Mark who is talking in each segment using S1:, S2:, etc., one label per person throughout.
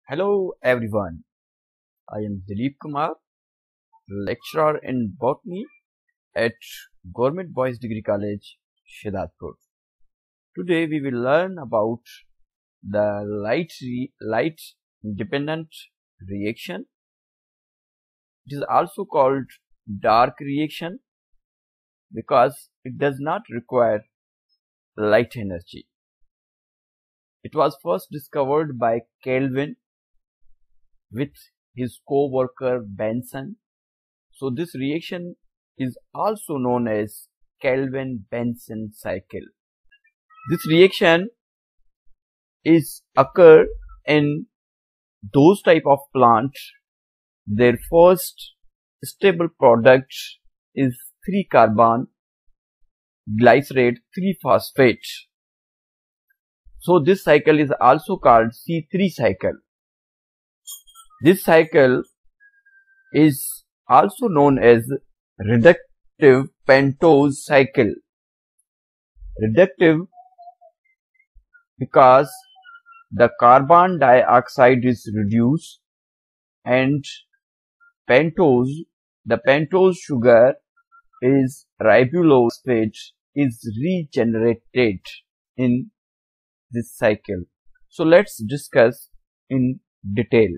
S1: Hello everyone, I am Dilip Kumar, lecturer in botany at Government Boys Degree College, Shahidapur. Today we will learn about the light independent reaction. It is also called dark reaction because it does not require light energy. It was first discovered by Kelvin with his co-worker Benson. So this reaction is also known as Kelvin-Benson cycle. This reaction is occur in those type of plant. Their first stable product is 3-carbon glycerate 3-phosphate. So this cycle is also called C3 cycle. This cycle is also known as reductive pentose cycle. Reductive because the carbon dioxide is reduced and pentose, the pentose sugar is ribulose is regenerated in this cycle. So let's discuss in detail.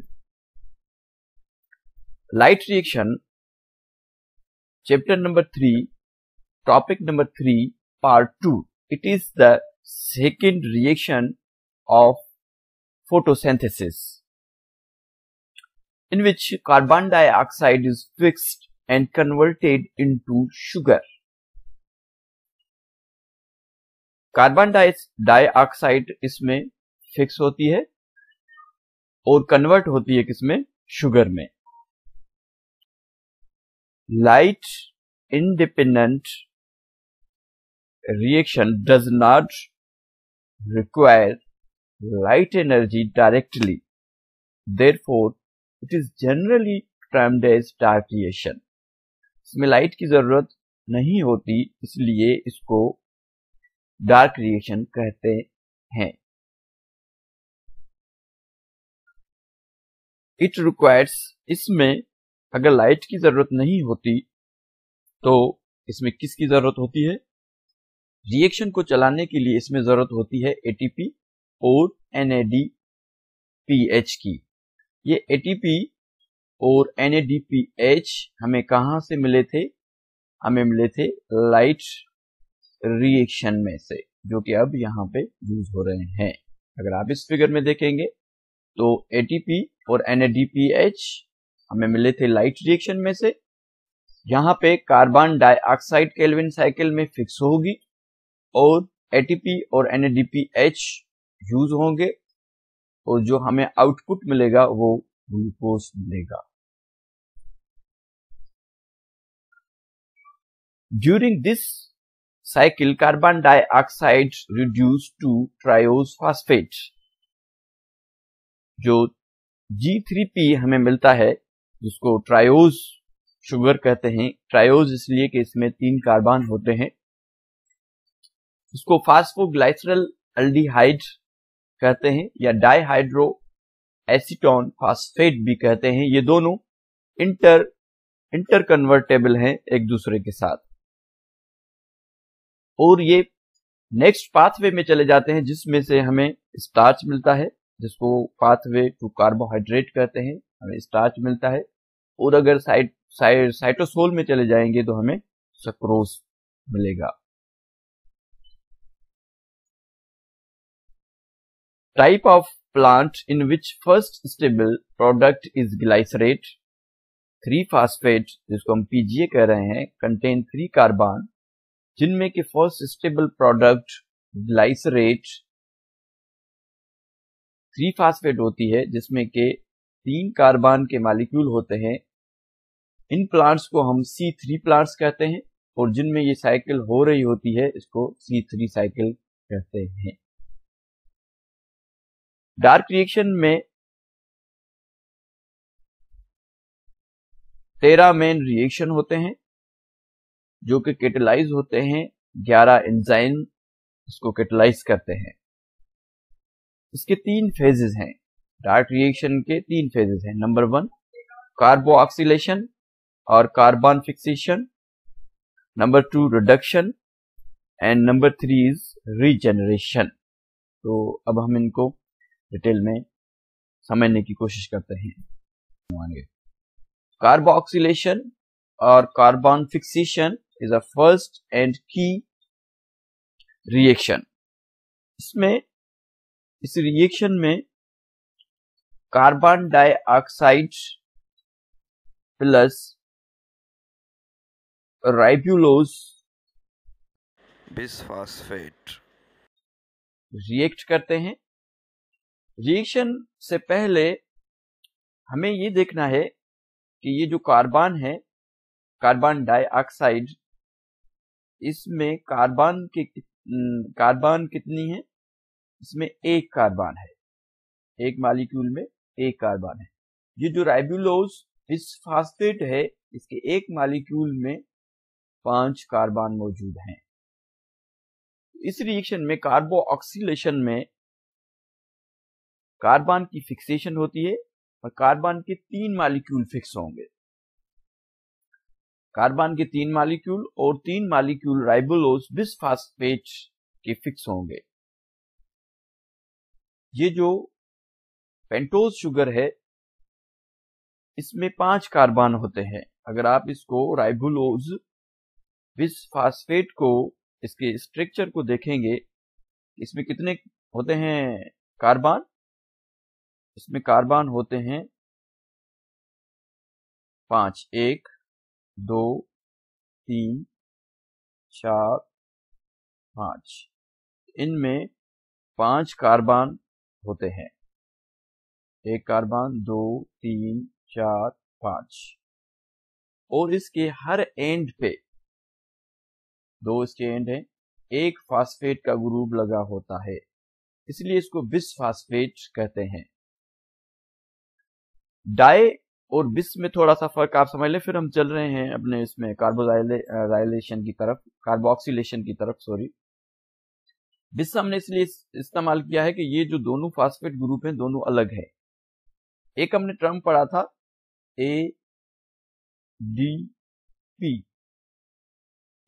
S1: Light reaction, chapter number 3, topic number 3, part 2. It is the second reaction of photosynthesis, in which carbon dioxide is fixed and converted into sugar. Carbon dioxide इसमें fix होती है और convert होती है किसमें? Sugar में. Light independent reaction does not require light energy directly. Therefore, it is generally termed as dark reaction. इसमें light की जरूरत नहीं होती, इसलिए इसको डार्क रिएक्शन कहते हैं. इट रिक्वायर्स, इसमें अगर लाइट की जरूरत नहीं होती तो इसमें किसकी जरूरत होती है? रिएक्शन को चलाने के लिए इसमें जरूरत होती है एटीपी और NADPH की. ये एटीपी और NADPH हमें कहां से मिले थे? हमें मिले थे लाइट रिएक्शन में से, जो कि अब यहाँ पे यूज हो रहे हैं. अगर आप इस फिगर में देखेंगे तो एटीपी और NADPH हमें मिले थे लाइट रिएक्शन में से. यहाँ पे कार्बन डाइऑक्साइड केल्विन साइकिल में फिक्स होगी और एटीपी और NADPH यूज होंगे और जो हमें आउटपुट मिलेगा वो ग्लूकोज मिलेगा. During this cycle, carbon dioxide reduced to triose phosphate. जो G3P हमें मिलता है, जिसको ट्रायोज शुगर कहते हैं. ट्रायोज इसलिए कि इसमें 3 कार्बन होते हैं. इसको फास्फोग्लाइसरल अल्डिहाइड कहते हैं या डाइहाइड्रो एसीटोन फास्फेट भी कहते हैं. ये दोनों इंटर कन्वर्टेबल हैं एक दूसरे के साथ और ये नेक्स्ट पाथवे में चले जाते हैं, जिसमें से हमें स्टार्च मिलता है, जिसको पाथवे टू कार्बोहाइड्रेट कहते हैं. हमें स्टार्च मिलता है. और अगर साइटोसोल में चले जाएंगे तो हमें सक्रोज मिलेगा. Type of plant in which first stable product is glycerate 3-phosphate, जिसको हम PGA कह रहे हैं, कंटेन 3 कार्बन, जिनमें के फर्स्ट स्टेबल प्रोडक्ट ग्लाइसरेट 3-phosphate होती है, जिसमें के 3 कार्बन के मॉलिक्यूल होते हैं. इन प्लांट्स को हम C3 प्लांट्स कहते हैं और जिनमें ये साइकिल हो रही होती है इसको C3 साइकिल कहते हैं. डार्क रिएक्शन में 13 मेन रिएक्शन होते हैं जो कि कैटेलाइज होते हैं. 11 एंजाइम इसको कैटेलाइज करते हैं. इसके 3 फेजेस हैं. डार्क रिएक्शन के 3 फेजेस हैं। नंबर 1 कार्बोऑक्सीलेशन और carbon fixation, number 2 reduction and number 3 is regeneration. तो अब हम इनको डिटेल में समझने की कोशिश करते हैं। कार्बोऑक्सीलेशन और carbon fixation is a first and की रिएक्शन। इस रिएक्शन में carbon dioxide plus ribulose
S2: bisphosphate
S1: react करते हैं। रिएक्शन से पहले हमें ये देखना है कि ये जो कार्बन है, कार्बन डाइऑक्साइड, इसमें कार्बन कितनी है? इसमें एक कार्बन है, एक मॉलिक्यूल में एक कार्बन है। ये जो राइबुलोज बिसफॉस्फेट है, इसके एक मॉलिक्यूल में 5 कार्बन मौजूद हैं। इस रिएक्शन में कार्बोऑक्सीलेशन में कार्बन की फिक्सेशन होती है और कार्बन के 3 मॉलिक्यूल फिक्स होंगे। कार्बन के 3 मॉलिक्यूल और 3 मॉलिक्यूल राइबुलोज बिसफॉस्फेट के फिक्स होंगे। ये जो पेंटोज शुगर है, इसमें 5 कार्बन होते हैं। अगर आप इसको राइबुलोज बिसफॉस्फेट को, इसके स्ट्रक्चर को देखेंगे, इसमें कितने होते हैं कार्बन? इसमें कार्बन होते हैं 5, 1 2 3 4 5। इनमें 5 कार्बन होते हैं, 1 कार्बन 2 3 4 5, और इसके हर एंड पे 2 इसके एंड है, एक फास्फेट का ग्रुप लगा होता है, इसलिए इसको बिसफॉस्फेट कहते हैं। डाई और बिस में थोड़ा सा फर्क आप समझ ले, फिर हम चल रहे हैं अपने इसमें कार्बोजाइलेशन की तरफ, कार्बोऑक्सीलेशन की तरफ, सॉरी। बिस हमने इसलिए इस्तेमाल किया है कि ये जो दोनों फास्फेट ग्रुप हैं, दोनों अलग है। एक हमने टर्म पढ़ा था ADP,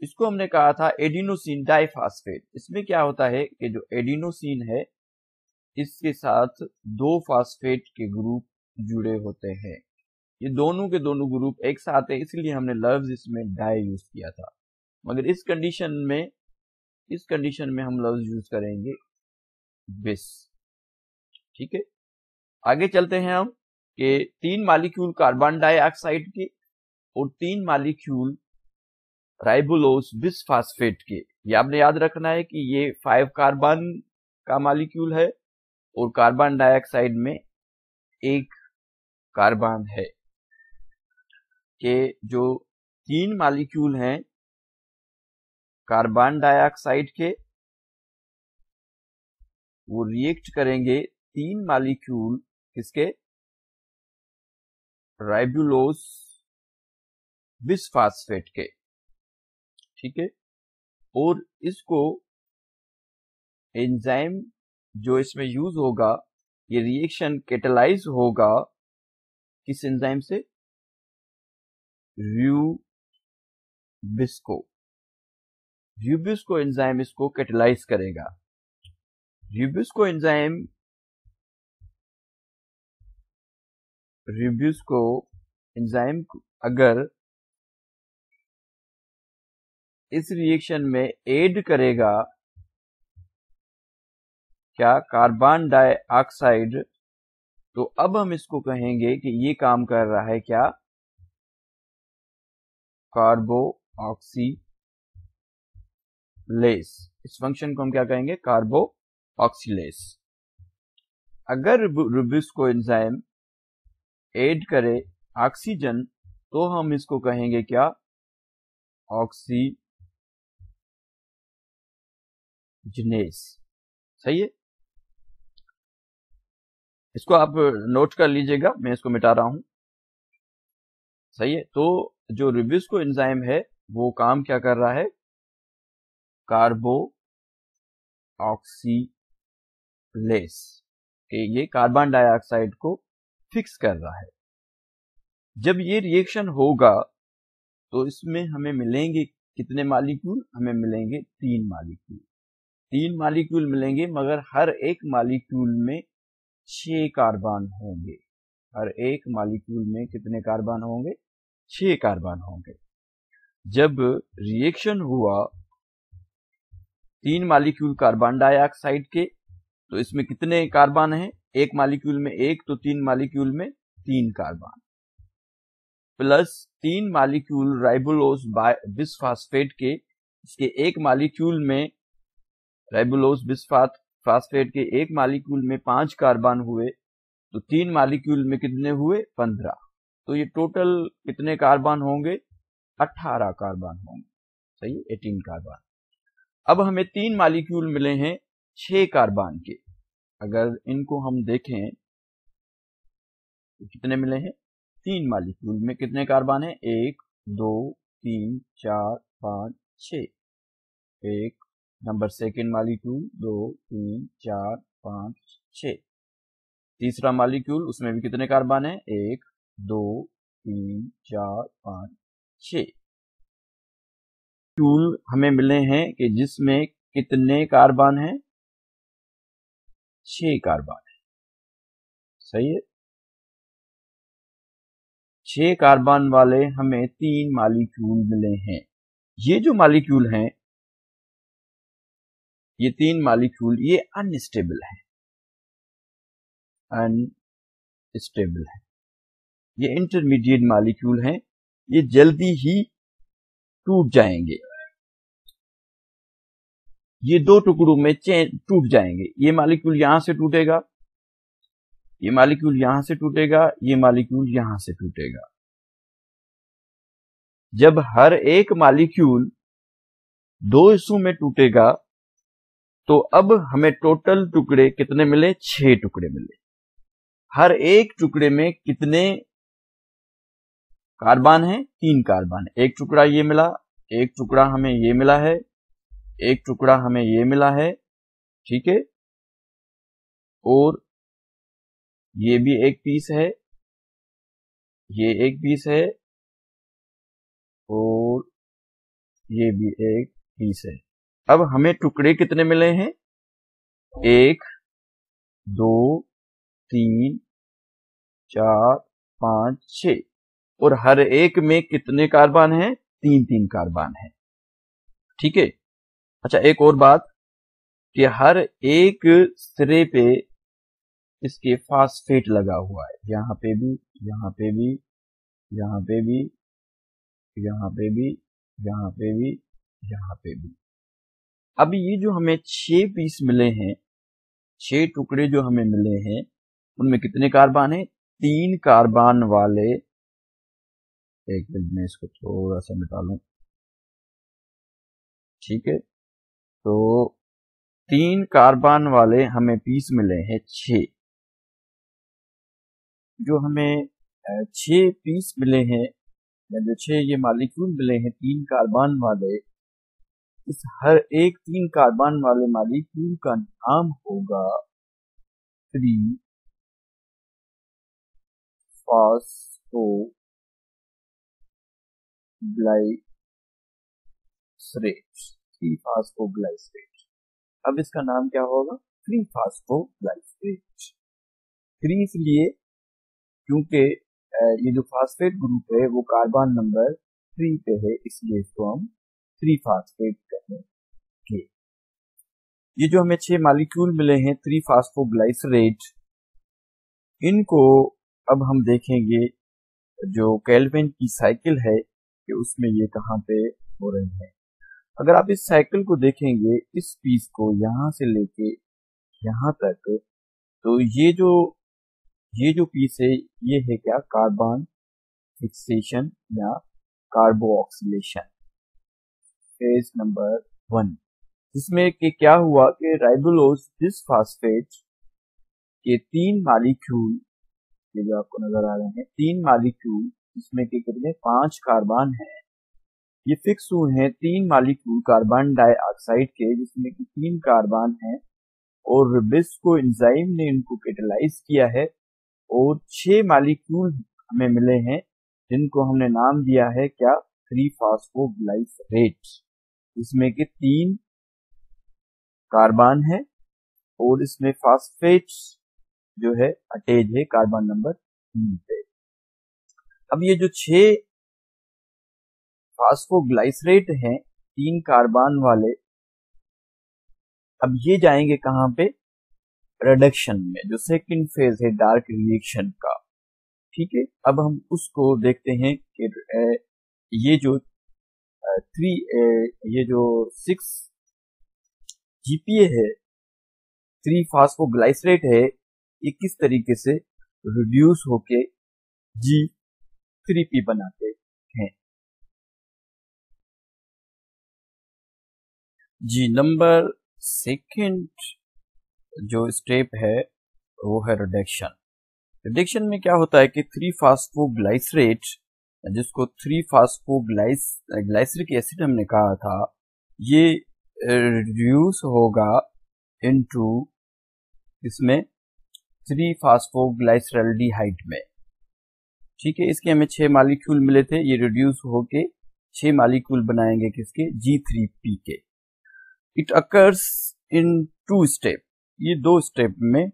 S1: इसको हमने कहा था एडिनोसिन डाइफॉस्फेट। इसमें क्या होता है कि जो एडिनोसिन है, इसके साथ 2 फास्फेट के ग्रुप जुड़े होते हैं। ये दोनों के दोनों ग्रुप एक साथ है, इसलिए हमने लफ्ज इसमें डाई यूज किया था। मगर इस कंडीशन में हम लफ्ज यूज करेंगे बिस। ठीक है, आगे चलते हैं हम कि 3 मॉलिक्यूल कार्बन डाइऑक्साइड के और 3 मॉलिक्यूल राइबुलोज बिसफॉस्फेट के। ये आपने याद रखना है कि ये 5 कार्बन का मॉलिक्यूल है और कार्बन डाइऑक्साइड में 1 कार्बन है। कि जो 3 मॉलिक्यूल हैं कार्बन डाइऑक्साइड के, वो रिएक्ट करेंगे 3 मॉलिक्यूल किसके? राइबुलोज बिसफॉस्फेट के। ठीक है, और इसको एंजाइम जो इसमें यूज होगा, ये रिएक्शन कैटेलाइज होगा किस एंजाइम से? र्यूबिस्को एंजाइम इसको कैटेलाइज करेगा। र्यूबिस्को एंजाइम अगर इस रिएक्शन में ऐड करेगा क्या? कार्बन डाइऑक्साइड, तो अब हम इसको कहेंगे कि ये काम कर रहा है क्या? कार्बोऑक्सीलेस। इस फंक्शन को हम क्या कहेंगे? कार्बोऑक्सीलेस। अगर र्यूबिस्को एंजाइम ऐड करे ऑक्सीजन, तो हम इसको कहेंगे क्या? ऑक्सीजनेस। सही है, इसको आप नोट कर लीजिएगा, मैं इसको मिटा रहा हूं। सही है, तो जो र्यूबिस्को एंजाइम है वो काम क्या कर रहा है? कार्बोऑक्सीलेस। कि ये कार्बन डाइऑक्साइड को फिक्स कर रहा है। जब ये रिएक्शन होगा तो इसमें हमें मिलेंगे कितने मॉलिक्यूल? हमें मिलेंगे 3 मॉलिक्यूल। 3 मॉलिक्यूल मिलेंगे, मगर हर एक मॉलिक्यूल में 6 कार्बन होंगे। हर एक मॉलिक्यूल में कितने कार्बन होंगे? 6 कार्बन होंगे। जब रिएक्शन हुआ 3 मॉलिक्यूल कार्बन डाइऑक्साइड के, तो इसमें कितने कार्बन हैं? एक मॉलिक्यूल में 1, तो 3 मॉलिक्यूल में 3 कार्बन, प्लस 3 मॉलिक्यूल राइबोलोज बिसफास्फेट के, इसके एक मॉलिक्यूल में राइबोलोज बिसफास्फेट के एक मॉलिक्यूल में 5 कार्बन हुए, तो 3 मॉलिक्यूल में कितने हुए? 15। तो ये टोटल कितने कार्बन होंगे? 18 कार्बन होंगे। सही, 18 कार्बन। अब हमें 3 मॉलिक्यूल मिले हैं 6 कार्बन के। अगर इनको हम देखें तो कितने मिले हैं? 3 मॉलिक्यूल में कितने कार्बन है? 1, 2, 3, 4, 5, 6। एक नंबर सेकेंड मॉलिक्यूल, 2, 3, 4, 5, 6। तीसरा मॉलिक्यूल, उसमें भी कितने कार्बन है? 1, 2, 3, 4, 5, 6। मॉलिक्यूल हमें मिले हैं कि जिसमें कितने कार्बन हैं? 6 कार्बन है। सही है। 6 कार्बन वाले हमें 3 मॉलिक्यूल मिले हैं। ये जो मॉलिक्यूल हैं, ये 3 मॉलिक्यूल, ये अनस्टेबल है। अनस्टेबल है। ये इंटरमीडिएट मॉलिक्यूल हैं, ये जल्दी ही टूट जाएंगे। ये 2 टुकड़ों में टूट जाएंगे। ये मॉलिक्यूल यहां से टूटेगा, ये मॉलिक्यूल यहां से टूटेगा, ये मॉलिक्यूल यहां से टूटेगा। जब हर एक मॉलिक्यूल 2 हिस्सों में टूटेगा, तो अब हमें टोटल टुकड़े कितने मिले? 6 टुकड़े मिले। हर एक टुकड़े में कितने कार्बन है? 3 कार्बन। एक टुकड़ा ये मिला, एक टुकड़ा हमें ये मिला है, एक टुकड़ा हमें ये मिला है, ठीक है, और ये भी एक पीस है, ये एक पीस है, और ये भी एक पीस है। अब हमें टुकड़े कितने मिले हैं? 1, 2, 3, 4, 5, 6, और हर एक में कितने कार्बन हैं? 3-3 कार्बन है। ठीक है। अच्छा, एक और बात कि हर एक सिरे पे इसके फास्फेट लगा हुआ है। यहाँ पे भी, यहाँ पे भी, यहाँ पे भी, यहाँ पे भी, यहाँ पे भी, यहाँ पे भी। अब ये जो हमें 6 पीस मिले हैं, 6 टुकड़े जो हमें मिले हैं, उनमें कितने कार्बन है? 3 कार्बन वाले, एक मिनट में इसको थोड़ा सा मिटा लूं, ठीक है। तो 3 कार्बन वाले हमें पीस मिले हैं 6। जो हमें 6 पीस मिले हैं, या जो 6 ये मॉलिक्यूल मिले हैं 3 कार्बन वाले, इस हर एक 3 कार्बन वाले मॉलिक्यूल का नाम होगा 3 फॉस्फोग्लाइसरेट। 3 फॉस्फोग्लाइसरेट। अब इसका नाम क्या होगा? 3 फॉस्फोग्लाइसरेट। 3 इसलिए क्योंकि ये जो फास्फेट ग्रुप है वो कार्बन नंबर 3 पे है, इसलिए इसको हम 3 फास्फेट कहेंगे। ये जो हमें 6 मॉलिक्यूल मिले हैं 3 फॉस्फोग्लाइसरेट, इनको अब हम देखेंगे जो केल्विन की साइकिल है कि उसमें ये कहाँ पे हो रहे हैं। अगर आप इस साइकिल को देखेंगे, इस पीस को यहां से लेके यहां तक, तो ये जो पीस है, ये है क्या? कार्बन फिक्सेशन या कार्बोक्सिलेशन, फेज नंबर 1। जिसमें कि क्या हुआ कि राइबोलोज बिसफास्फेट के 3 मॉलिक्यूल, ये जो आपको नजर आ रहे हैं 3 मॉलिक्यूल, जिसमें कि कितने? 5 कार्बन है, ये फिक्स हुए हैं 3 मॉलिक्यूल कार्बन डाइऑक्साइड के, जिसमें कि 3 कार्बन है और बिस्को एंजाइम ने इनको कैटेलाइज किया है और 6 मॉलिक्यूल हमें मिले हैं जिनको हमने नाम दिया है क्या, 3-फॉस्फोग्लाइसरेट, इसमें के 3 कार्बन है और इसमें फॉस्फेट जो है अटैच है कार्बन नंबर 3 पे। अब ये जो 6 फॉस्फोग्लाइसरेट हैं 3 कार्बन वाले, अब ये जाएंगे कहां पे, रिडक्शन में, जो सेकंड फेज है डार्क रिएक्शन का। ठीक है, अब हम उसको देखते हैं कि ये जो 6 GPA है, 3-फॉस्फोग्लाइसरेट है, ये किस तरीके से रिड्यूस होके G3P बनाते हैं। जी नंबर सेकंड जो स्टेप है वो है रिडक्शन। रिडक्शन में क्या होता है कि 3-फॉस्फोग्लाइसरेट, जिसको 3-फॉस्फोग्लाइसरिक एसिड हमने कहा था, ये रिड्यूस होगा इनटू इसमें 3-फॉस्फोग्लाइसरल्डिहाइड में। ठीक है, इसके हमें 6 मॉलिक्यूल मिले थे, ये रिड्यूस होके 6 मॉलिक्यूल बनाएंगे किसके, G3P के। इट अकर्स इन 2 स्टेप, ये 2 स्टेप में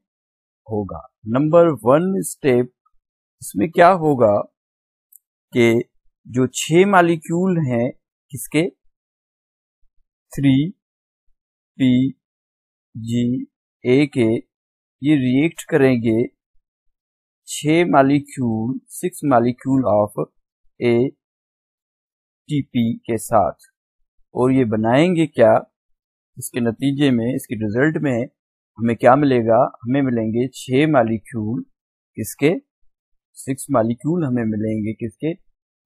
S1: होगा। नंबर 1 स्टेप, इसमें क्या होगा कि जो 6 मॉलिक्यूल हैं किसके, 3PGA के, ये रिएक्ट करेंगे 6 मॉलिक्यूल ऑफ ATP के साथ और ये बनाएंगे क्या, इसके नतीजे में, इसके रिजल्ट में हमें क्या मिलेगा, हमें मिलेंगे 6 मॉलिक्यूल किसके, 6 मॉलिक्यूल हमें मिलेंगे किसके,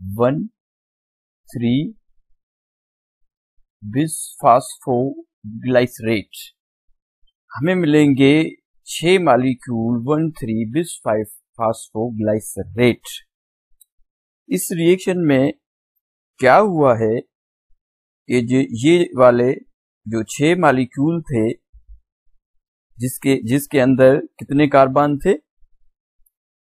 S1: 1,3-बिसफॉस्फोग्लाइसरेट, हमें मिलेंगे 6 मॉलिक्यूल 1,3-बिसफॉस्फोग्लाइसरेट। इस रिएक्शन में क्या हुआ है कि ये वाले जो 6 मॉलिक्यूल थे, जिसके अंदर कितने कार्बन थे,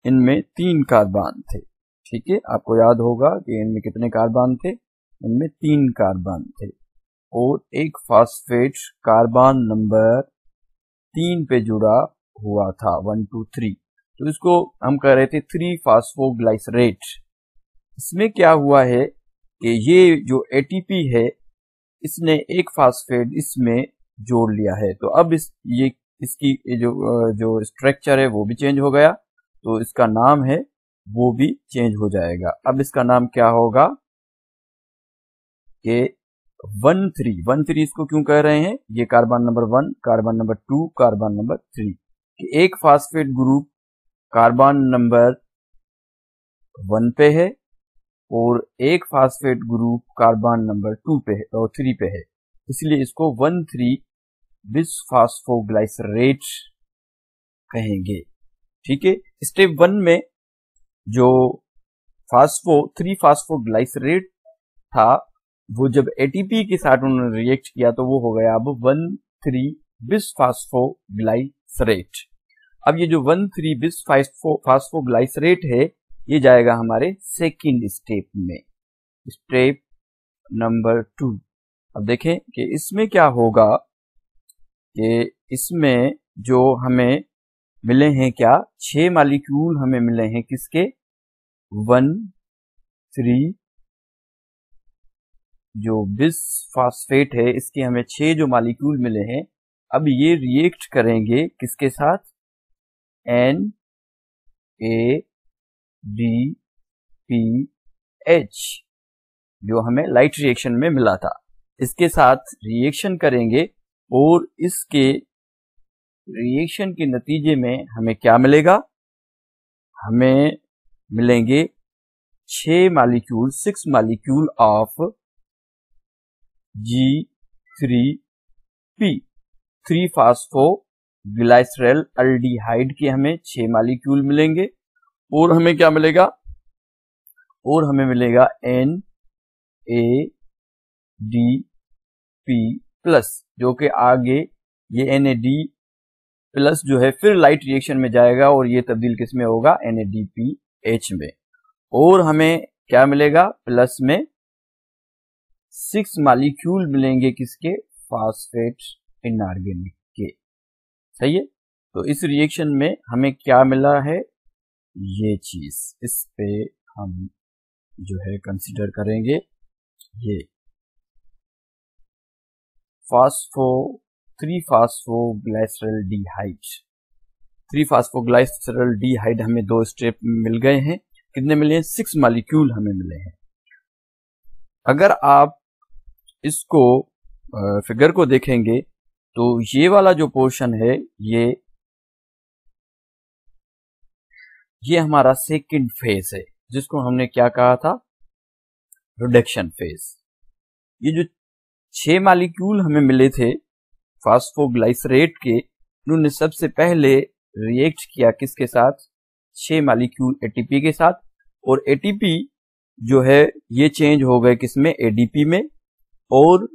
S1: इनमें 3 कार्बन थे। ठीक है, आपको याद होगा कि इनमें कितने कार्बन थे, इनमें 3 कार्बन थे और एक फॉस्फेट कार्बन नंबर 3 पे जुड़ा हुआ था, 1 2 3, तो इसको हम कह रहे थे 3-फॉस्फोग्लाइसरेट। इसमें क्या हुआ है कि ये जो ATP है, इसने एक फॉस्फेट इसमें जोड़ लिया है, तो अब इसकी जो स्ट्रक्चर है वो भी चेंज हो गया, तो इसका नाम है वो भी चेंज हो जाएगा। अब इसका नाम क्या होगा कि 1,3 इसको क्यों कह रहे हैं, ये carbon number 1, carbon number 2, carbon number 3, कि एक फॉस्फेट ग्रुप कार्बन नंबर 1 पे है और एक फॉस्फेट ग्रुप कार्बन नंबर 2 पे है और 3 पे है, इसलिए इसको 1,3-बिसफॉस्फोग्लाइसरेट कहेंगे। ठीक है, स्टेप 1 में जो 3-फॉस्फोग्लाइसरेट था, वो जब ATP के साथ उन्होंने रिएक्ट किया तो वो हो गया अब 1,3-बिसफॉस्फोग्लाइसरेट। अब ये जो 1,3-बिसफॉस्फोग्लाइसरेट है, ये जाएगा हमारे सेकंड स्टेप में, स्टेप नंबर 2। अब देखें कि इसमें क्या होगा कि इसमें जो हमें मिले हैं क्या, 6 मॉलिक्यूल हमें मिले हैं किसके, 1 3 जो बिसफॉस्फेट है, इसके हमें 6 जो मॉलिक्यूल मिले हैं। अब ये रिएक्ट करेंगे किसके साथ, NADPH, जो हमें लाइट रिएक्शन में मिला था, इसके साथ रिएक्शन करेंगे और इसके रिएक्शन के नतीजे में हमें क्या मिलेगा, हमें मिलेंगे 6 मॉलिक्यूल ऑफ G3P, 3-फॉस्फोग्लाइसरल अल्डिहाइड के हमें 6 मॉलिक्यूल मिलेंगे और हमें क्या मिलेगा, और हमें मिलेगा NADP+, जो कि आगे ये प्लस जो है फिर लाइट रिएक्शन में जाएगा और ये तब्दील किस में होगा, NADPH में, और हमें क्या मिलेगा, प्लस में 6 मॉलिक्यूल मिलेंगे किसके, फास्फेट इनऑर्गेनिक के। सही है, तो इस रिएक्शन में हमें क्या मिला है, ये चीज, इस पे हम जो है कंसीडर करेंगे, ये 3-फॉस्फोग्लाइसरल्डिहाइड हमें 2 स्टेप मिल गए हैं। कितने मिले हैं, 6 मॉलिक्यूल हमें मिले हैं। अगर आप इसको फिगर को देखेंगे तो ये वाला जो पोर्शन है ये हमारा सेकंड फेज है, जिसको हमने क्या कहा था, रिडक्शन फेज। ये जो 6 मॉलिक्यूल हमें मिले थे फास्फोग्लाइसरेट के, उन्होंने सबसे पहले रिएक्ट किया किसके साथ, 6 मॉलिक्यूल एटीपी के साथ, और एटीपी जो है ये चेंज हो गए किसमें, एडीपी में, और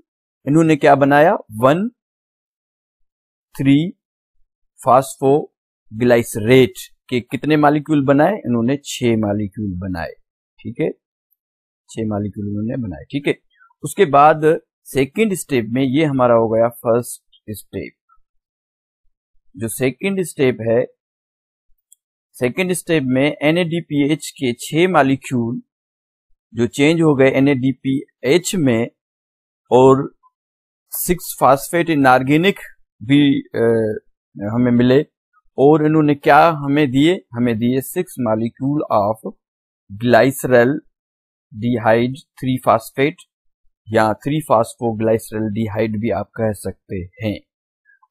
S1: इन्होंने क्या बनाया, 1,3-फास्फोग्लाइसरेट के कितने मॉलिक्यूल बनाए, इन्होंने 6 मॉलिक्यूल बनाए। ठीक है, 6 मॉलिक्यूल इन्होंने बनाए। ठीक है, उसके बाद सेकेंड स्टेप में ये हमारा हो गया फर्स्ट स्टेप। जो सेकेंड स्टेप है, सेकेंड स्टेप में NADPH के 6 मॉलिक्यूल जो चेंज हो गए NADPH में, और 6 फास्फेट इनऑर्गेनिक भी हमें मिले, और इन्होंने क्या हमें दिए, हमें दिए 6 मॉलिक्यूल ऑफ ग्लाइसरल्डिहाइड 3-फास्फेट, या 3-फास्फोग्लाइसरल्डिहाइड भी आप कह सकते हैं।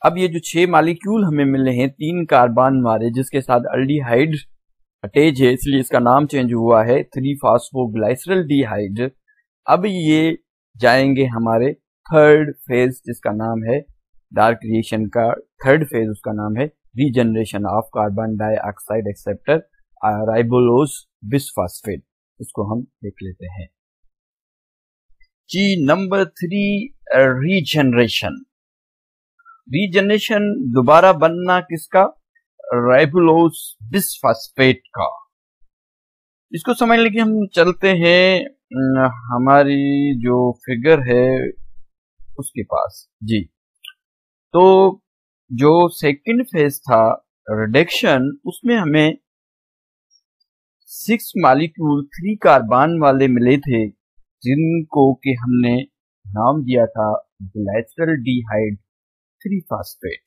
S1: अब ये जो 6 मॉलिक्यूल हमें मिले हैं 3 कार्बन वाले, जिसके साथ अल्डिहाइड अटैच है, इसलिए इसका नाम चेंज हुआ है 3-फास्फोग्लाइसरल्डिहाइड। अब ये जाएंगे हमारे थर्ड फेज, जिसका नाम है डार्क रिएक्शन का थर्ड फेज, उसका नाम है regeneration of carbon dioxide acceptor राइबोलोज bisphosphate. इसको हम देख लेते हैं जी। Number 3, regeneration. रीजनरेशन दोबारा बनना किसका, राइबोलोज बिसफॉस्फेट का। इसको समझने के हम चलते हैं हमारी जो फिगर है उसके पास जी। तो जो सेकंड फेज था रिडक्शन, उसमें हमें 6 मॉलिक्यूल 3 कार्बन वाले मिले थे, जिनको कि हमने नाम दिया था ग्लाइसरल्डिहाइड 3-फास्फेट।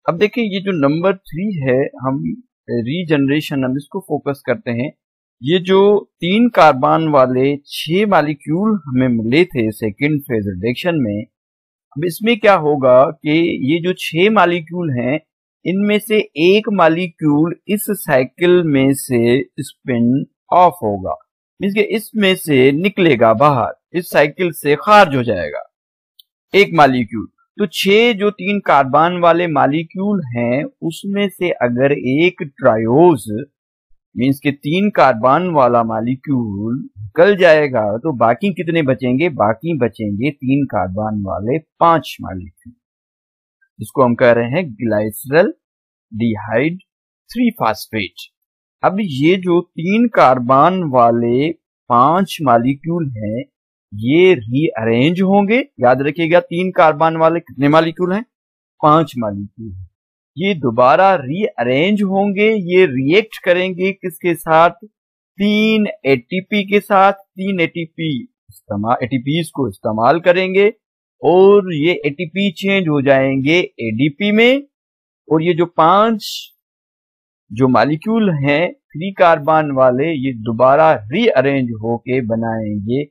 S1: अब देखिए ये जो नंबर 3 है, हम रीजनरेशन, हम इसको फोकस करते हैं। ये जो 3 कार्बन वाले 6 मॉलिक्यूल हमें मिले थे सेकेंड फेज रिडक्शन में, अब इसमें क्या होगा कि ये जो 6 मॉलिक्यूल हैं, इनमें से एक मॉलिक्यूल इस साइकिल में से स्पिन ऑफ होगा, मींस के इसमें से निकलेगा बाहर, इस साइकिल से खारिज हो जाएगा एक मॉलिक्यूल। तो 6 जो 3 कार्बन वाले मॉलिक्यूल हैं, उसमें से अगर एक ट्रायोज मींस के 3 कार्बन वाला मॉलिक्यूल निकल जाएगा, तो बाकी कितने बचेंगे, बाकी बचेंगे 3 कार्बन वाले 5 मॉलिक्यूल, जिसको हम कह रहे हैं ग्लाइसरल्डिहाइड 3-फास्फेट। अब ये जो 3 कार्बन वाले 5 मॉलिक्यूल हैं, ये रीअरेंज होंगे। याद रखिएगा 3 कार्बन वाले कितने मॉलिक्यूल हैं, 5 मॉलिक्यूल। ये दोबारा रीअरेंज होंगे, ये रिएक्ट करेंगे किसके साथ, 3 एटीपी के साथ। 3 एटीपीज को इस्तेमाल करेंगे, और ये एटीपी चेंज हो जाएंगे एडीपी में, और ये जो 5 जो मॉलिक्यूल हैं 3 कार्बन वाले, ये दोबारा रीअरेंज होके बनाएंगे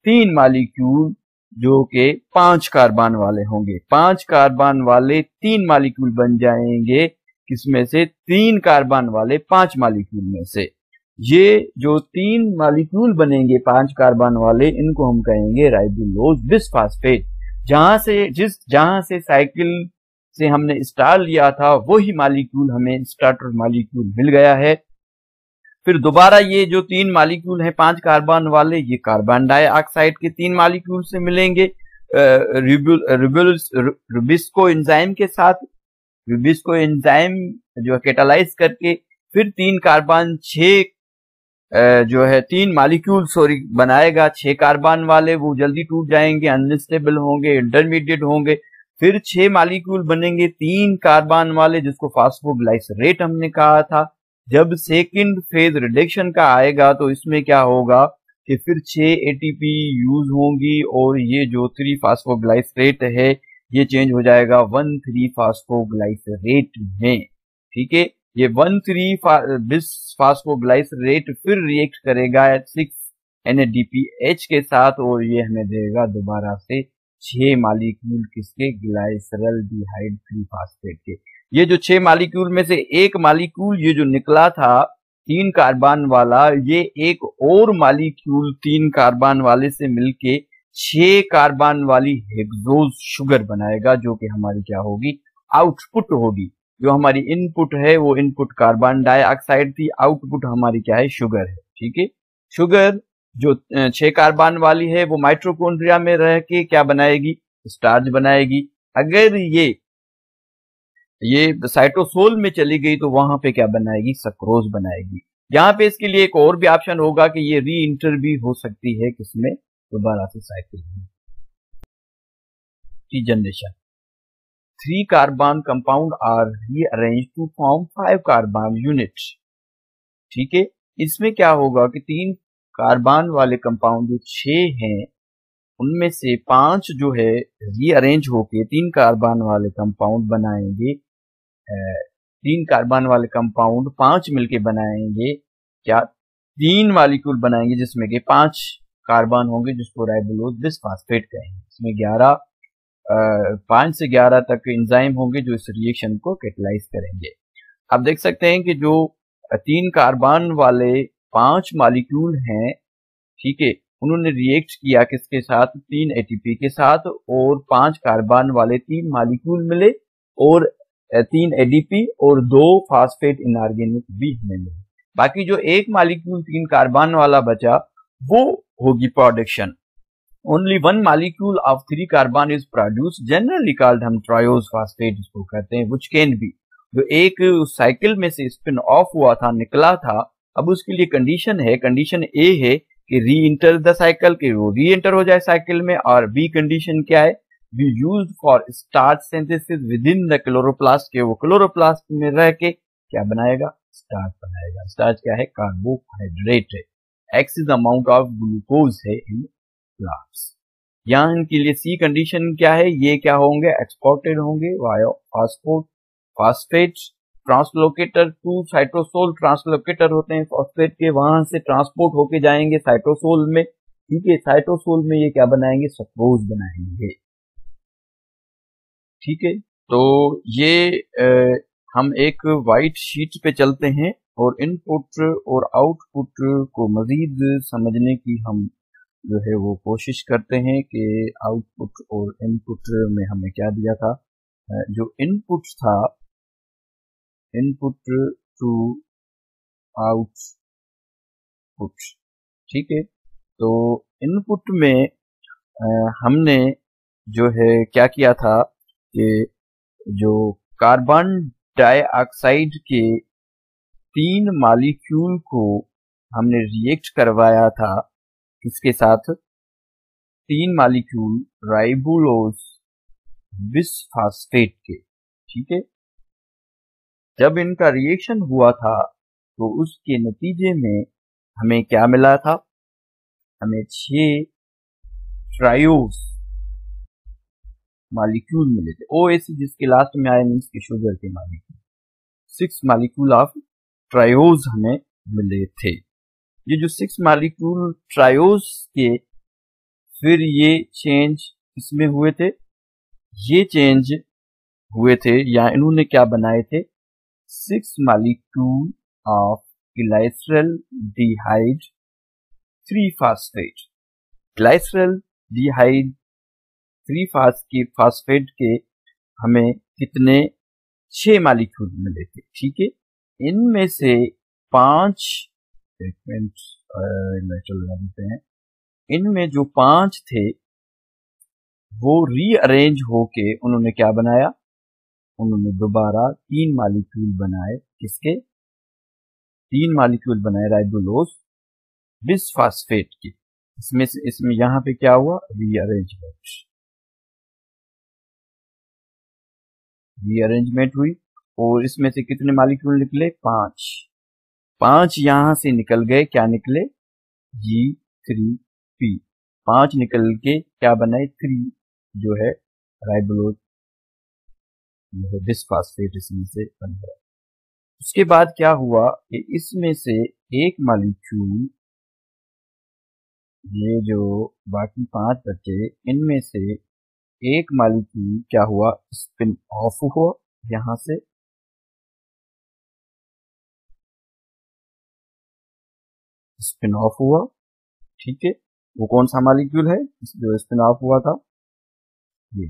S1: 3 मॉलिक्यूल जो के 5 कार्बन वाले होंगे। 5 कार्बन वाले 3 मॉलिक्यूल बन जाएंगे, किसमें से, 3 कार्बन वाले 5 मॉलिक्यूल में से। ये जो 3 मॉलिक्यूल बनेंगे 5 कार्बन वाले, इनको हम कहेंगे राइबोलोज बिसफॉस्फेट। जहां से साइकिल से हमने स्टार लिया था, वही मॉलिक्यूल हमें स्टार्टर मॉलिक्यूल मिल गया है। फिर दोबारा ये जो 3 मॉलिक्यूल हैं 5 कार्बन वाले, ये कार्बन डाइऑक्साइड के 3 मॉलिक्यूल से मिलेंगे रुबिस्को एंजाइम के साथ, इसको एंजाइम जो है कैटालाइज करके फिर 3 कार्बन 6 जो है 3 मॉलिक्यूल बनाएगा। 6 कार्बन वाले वो जल्दी टूट जाएंगे, अनस्टेबल होंगे, इंटरमीडिएट होंगे। फिर 6 मॉलिक्यूल बनेंगे 3 कार्बन वाले, जिसको फास्फोग्लाइसरेट हमने कहा था। जब सेकंड फेज रिडक्शन का आएगा तो इसमें क्या होगा कि फिर 6 एटीपी यूज होंगी और ये जो 3 फास्फोग्लाइसरेट है ये चेंज हो जाएगा 1,3 फास्फोग्लाइसरेट में। ठीक है, ये 1,3 बिस फास्फोग्लाइसरेट फिर रिएक्ट करेगा 6 NADPH के साथ और ये हमें देगा दोबारा से 6 मॉलिक्यूल किसके, ग्लाइसरल्डिहाइड 3 फास्फेट के। ये जो 6 मॉलिक्यूल में से एक मॉलिक्यूल ये जो निकला था 3 कार्बन वाला, ये एक और मॉलिक्यूल 3 कार्बन वाले से मिलके 6 कार्बन वाली हेक्सोज शुगर बनाएगा, जो कि हमारी क्या होगी, आउटपुट होगी। जो हमारी इनपुट है वो इनपुट कार्बन डाइऑक्साइड थी, आउटपुट हमारी क्या है, शुगर है। ठीक है, शुगर जो 6 कार्बन वाली है वो माइटोकॉन्ड्रिया में रह के क्या बनाएगी, स्टार्च बनाएगी। अगर ये साइटोसोल में चली गई तो वहां पे क्या बनाएगी, सक्रोज बनाएगी। यहाँ पे इसके लिए एक और भी ऑप्शन होगा कि ये री इंटर भी हो सकती है किसमें, दोबारा से साइकिल में। Generation 3 carbon compound are rearrange to form 5 carbon unit. ठीक है, इसमें क्या होगा कि 3 कार्बन वाले कंपाउंड जो 6 हैं उनमें से 5 जो है रीअरेंज होके 3 कार्बन वाले कंपाउंड बनाएंगे। 3 कार्बन वाले कंपाउंड 5 मिलके बनाएंगे क्या, 3 मॉलिक्यूल बनाएंगे जिसमें के 5 कार्बन होंगे, जिसको राइबोलोज बिसफॉस्फेट कहेंगे। इसमें 5 से 11 तक एंजाइम होंगे जो इस रिएक्शन को कैटलाइज करेंगे। आप देख सकते हैं कि जो 3 कार्बन वाले 5 मॉलिक्यूल हैं, ठीक है, उन्होंने रिएक्ट किया किसके साथ, 3 एटीपी के साथ, और 5 कार्बन वाले 3 मॉलिक्यूल मिले और 3 एडीपी और 2 फास्फेट इनऑर्गेनिक भी हमें मिले। बाकी जो एक मॉलिक्यूल 3 कार्बन वाला बचा वो होगी production. Only 1 molecule of 3 carbon is produce, generally called हम ट्रायोज फास्फेट इसको कहते हैं, व्हिच कैन बी, जो एक साइकिल में से स्पिन ऑफ हुआ था, निकला था। अब उसके लिए कंडीशन है, कंडीशन ए है कि री इंटर द साइकिल, कि वो री एंटर हो जाए साइकिल में, और बी कंडीशन क्या है, be used for starch synthesis with in the chloroplast, के वो क्लोरोप्लास्ट में रह के क्या बनाएगा, स्टार्च बनाएगा। स्टार्च क्या है, कार्बोहाइड्रेट है। X is amount of glucose है इन प्लांट्स। यहाँ इनके लिए सी कंडीशन क्या है, ये क्या होंगे, एक्सपोर्टेड होंगे वाया फास्फेट ट्रांसलोकेटर टू साइटोसोल। ट्रांसलोकेटर होते हैं फॉस्फेट के, वहां से ट्रांसपोर्ट होके जाएंगे साइटोसोल में। ठीक है, साइटोसोल में ये क्या बनाएंगे, सक्रोज बनाएंगे। ठीक है, तो ये हम एक वाइट शीट पे चलते हैं और इनपुट और आउटपुट को मजीद समझने की हम जो है वो कोशिश करते हैं कि आउटपुट और इनपुट में हमें क्या दिया था। जो इनपुट था, इनपुट टू आउटपुट, ठीक है, तो इनपुट में हमने जो है क्या किया था कि जो कार्बन डाइऑक्साइड के 3 मॉलिक्यूल को हमने रिएक्ट करवाया था किसके साथ, 3 मॉलिक्यूल राइबोलोज बिसफॉस्फेट के। ठीक है, जब इनका रिएक्शन हुआ था तो उसके नतीजे में हमें क्या मिला था, हमें 6 ट्रायोस मॉलिक्यूल मिले थे। OH जिसके लास्ट में आया मीन्स के शुगर के मॉलिक्यूल, 6 मॉलिक्यूल ऑफ ट्रायोस हमें मिले थे। ये जो 6 मॉलिक्यूल ट्रायोस के फिर ये चेंज इसमें हुए थे, ये चेंज हुए थे या इन्होंने क्या बनाए थे, 6 molecule of glyceraldehyde 3 phosphate. Glyceraldehyde 3 phosphate के हमें कितने, 6 मॉलिक्यूल मिले थे। ठीक है, इनमें से 5 देते हैं, इनमें जो 5 थे वो रीअरेंज होके उन्होंने क्या बनाया, उन्होंने दोबारा 3 मॉलिक्यूल बनाए। किसके? 3 मॉलिक्यूल बनाए राइबोलोज बिसफॉस्फेट के। इसमें यहाँ पे क्या हुआ? रीअरेंजमेंट हुई और इसमें से कितने मॉलिक्यूल निकले? 5 यहां से निकल गए। क्या निकले? G3P। 5 निकल के क्या बनाए? 3 जो है राइबोलोज बिसफॉस्फेट इसमें से बन गया। उसके बाद क्या हुआ कि इसमें से एक मॉलिक्यूल, ये जो बाकी 5 बचे, इनमें से एक मॉलिक्यूल क्या हुआ? स्पिन ऑफ हुआ यहां से। स्पिन ऑफ हुआ, ठीक है। वो कौन सा मॉलिक्यूल है जो स्पिन ऑफ हुआ था? ये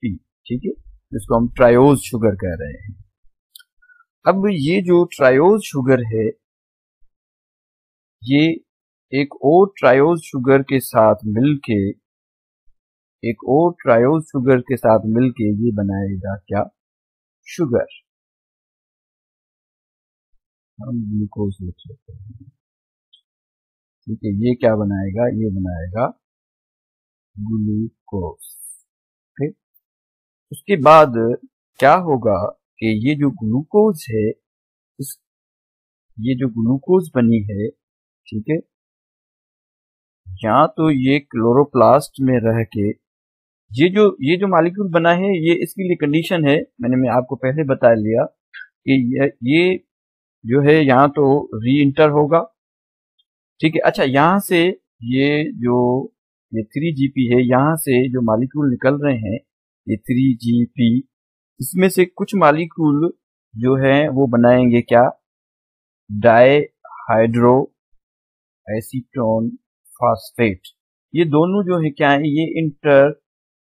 S1: P, ठीक है। इसको हम ट्रायोज शुगर कह रहे हैं। अब ये जो ट्रायोज शुगर है, ये एक और ट्रायोज शुगर के साथ मिलके ये बनाएगा क्या? शुगर। हम ग्लूकोज लिख लेते हैं, ठीक है। ये क्या बनाएगा? ये बनाएगा ग्लूकोज। ठीक। उसके बाद क्या होगा कि ये जो ग्लूकोज है, ये जो ग्लूकोज बनी है, ठीक है, या तो ये क्लोरोप्लास्ट में रह के ये जो मॉलिक्यूल बना है, ये इसके लिए कंडीशन है, मैं आपको पहले बता लिया कि ये जो है यहाँ तो री इंटर होगा, ठीक है। अच्छा, यहाँ से ये 3GP है, यहाँ से जो मॉलिक्यूल निकल रहे हैं ये 3GP, इसमें से कुछ मॉलिक्यूल जो है वो बनाएंगे क्या? Dihydro acetone phosphate. ये दोनों जो है क्या है? ये इंटर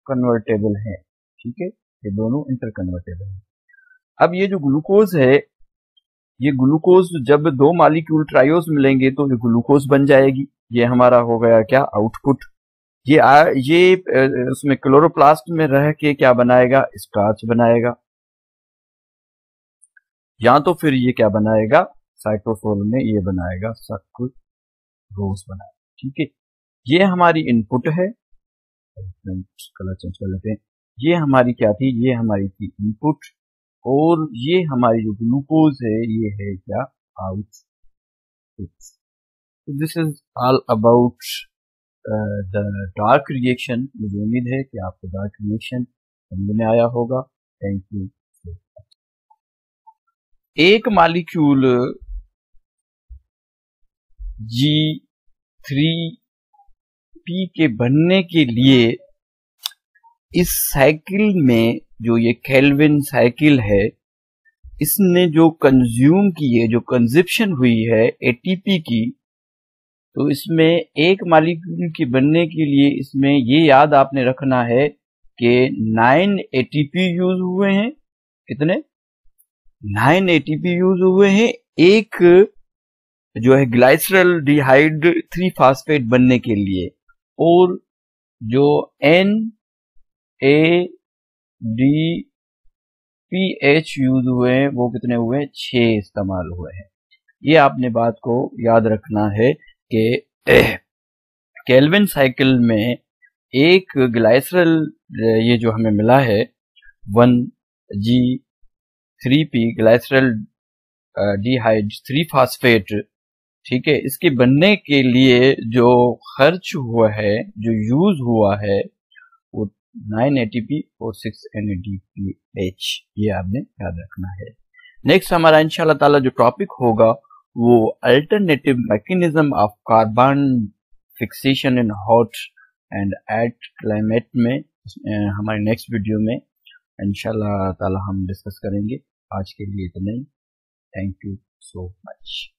S1: कन्वर्टेबल है, ठीक है। ये दोनों इंटर कन्वर्टेबल है। अब ये जो ग्लूकोज है, ये ग्लूकोज जब 2 मॉलिक्यूल ट्रायोज मिलेंगे तो ये ग्लूकोज बन जाएगी। ये हमारा हो गया क्या? आउटपुट। ये उसमें क्लोरोप्लास्ट में रह के क्या बनाएगा? स्टार्च बनाएगा, या तो फिर ये क्या बनाएगा? साइटोसोल में ये बनाएगा सक्रोज बनाएगा, ठीक है। ये हमारी इनपुट है। कलर चेंज कर लेते हैं। ये हमारी क्या थी? ये हमारी थी इनपुट, और ये हमारी जो ग्लूकोज है ये है क्या? Output. This is all about the dark reaction. मुझे उम्मीद है कि आपको डार्क रिएक्शन समझ में आया होगा। Thank you. एक मॉलिक्यूल G3P के बनने के लिए इस साइकिल में, जो ये केल्विन साइकिल है, इसने जो कंज्यूम की है, जो कंजप्शन हुई है एटीपी की, तो इसमें एक मॉलिक्यूल के बनने के लिए इसमें ये याद आपने रखना है कि 9 एटीपी यूज हुए हैं। कितने? 9 एटीपी यूज हुए हैं एक जो है ग्लाइसरल डिहाइड 3 फास्फेट बनने के लिए, और जो NADPH यूज हुए हैं वो कितने हुए? 6 इस्तेमाल हुए हैं। ये आपने बात को याद रखना है कि केल्विन साइकिल में एक ग्लाइसरल ये जो हमें मिला है 1G3P ग्लाइसरल डिहाइड 3 फास्फेट, ठीक है, इसके बनने के लिए जो खर्च हुआ है, जो यूज हुआ है, वो 9 ATP और 6 NADPH। ये आपने याद रखना है। नेक्स्ट हमारा इंशाल्लाह ताला जो टॉपिक होगा वो alternative mechanism of carbon fixation in hot and at climate में हमारे नेक्स्ट वीडियो में इंशाल्लाह ताला हम डिस्कस करेंगे। आज के लिए इतना ही। Thank you so much.